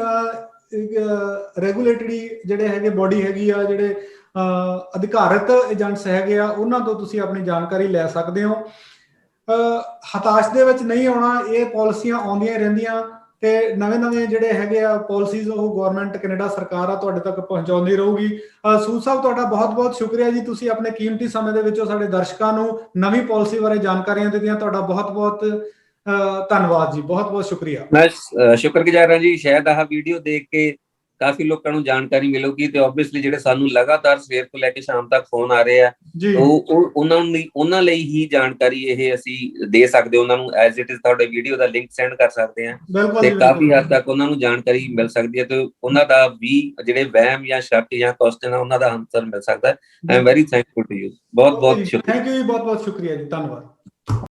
ਰੈਗੂਲੇਟਰੀ ਜਿਹੜੇ ਹੈਗੇ ਬੋਡੀ ਹੈਗੀ ਆ, ਜਿਹੜੇ ਅਧਿਕਾਰਤ ਏਜੰਟਸ ਹੈਗੇ ਆ, ਉਹਨਾਂ ਤੋਂ ਤੁਸੀਂ ਆਪਣੀ ਜਾਣਕਾਰੀ ਲੈ ਸਕਦੇ ਹੋ। ਹਤਾਸ਼ ਦੇ ਵਿੱਚ ਨਹੀਂ ਆਉਣਾ, ਇਹ ਪਾਲਿਸੀਆਂ ਆਉਂਦੀਆਂ ਰਹਿੰਦੀਆਂ ਤੇ ਨਵੇਂ ਜਿਹੜੇ ਹੈਗੇ ਆ ਪਾਲਿਸੀਜ਼ ਉਹ ਗਵਰਨਮੈਂਟ ਕੈਨੇਡਾ ਸਰਕਾਰ ਆ ਤੁਹਾਡੇ ਤੱਕ ਪਹੁੰਚਾਉਂਦੀ ਰਹੂਗੀ। ਸੂਦ ਸਾਹਿਬ ਤੁਹਾਡਾ ਬਹੁਤ ਸ਼ੁਕਰੀਆ ਜੀ, ਤੁਸੀਂ ਆਪਣੇ ਕੀਮਤੀ ਸਮੇਂ ਦੇ ਵਿੱਚੋਂ ਸਾਡੇ ਦਰਸ਼ਕਾਂ ਨੂੰ ਨਵੀਂ ਪਾਲਿਸੀ ਬਾਰੇ ਜਾਣਕਾਰੀਆਂ ਦਿੱਤੀਆਂ। ਤੁਹਾਡਾ ਬਹੁਤ ਧੰਨਵਾਦ ਜੀ, ਬਹੁਤ ਸ਼ੁਕਰੀਆ। ਮੈਂ ਸ਼ੁਕਰਗੁਜ਼ਾਰ ਹਾਂ ਜੀ। ਸ਼ਾਇਦ ਆਹ ਵੀਡੀਓ ਦੇਖ ਕੇ ਕਾਫੀ ਲੋਕਾਂ ਨੂੰ ਜਾਣਕਾਰੀ ਮਿਲੂਗੀ ਤੇ ਆਬਵੀਅਸਲੀ ਜਿਹੜੇ ਸਾਨੂੰ ਲਗਾਤਾਰ ਸਵੇਰ ਤੋਂ ਲੈ ਕੇ ਸ਼ਾਮ ਤੱਕ ਫੋਨ ਆ ਰਹੇ ਆ, ਉਹ ਉਹਨਾਂ ਲਈ ਹੀ ਜਾਣਕਾਰੀ ਇਹ ਅਸੀਂ ਦੇ ਸਕਦੇ, ਉਹਨਾਂ ਨੂੰ ਐਜ਼ ਇਟ ਇਜ਼ ਤੁਹਾਡੇ ਵੀਡੀਓ ਦਾ ਲਿੰਕ ਸੈਂਡ ਕਰ ਸਕਦੇ ਆ ਤੇ ਕਾਫੀ ਹੱਦ ਤੱਕ ਉਹਨਾਂ ਨੂੰ ਜਾਣਕਾਰੀ ਮਿਲ ਸਕਦੀ ਹੈ ਤੇ ਉਹਨਾਂ ਦਾ ਵੀ ਜਿਹੜੇ ਵਹਿਮ ਜਾਂ ਸ਼ੱਕ ਜਾਂ ਕੁਐਸਚਨ ਆ ਉਹਨਾਂ ਦਾ ਆਨਸਰ ਮਿਲ ਸਕਦਾ ਹੈ। I am very thankful to you. ਬਹੁਤ ਸ਼ੁਕਰੀਆ। ਥੈਂਕ ਯੂ ਜੀ, ਬਹੁਤ ਸ਼ੁਕਰੀਆ ਜੀ, ਧੰਨਵਾਦ।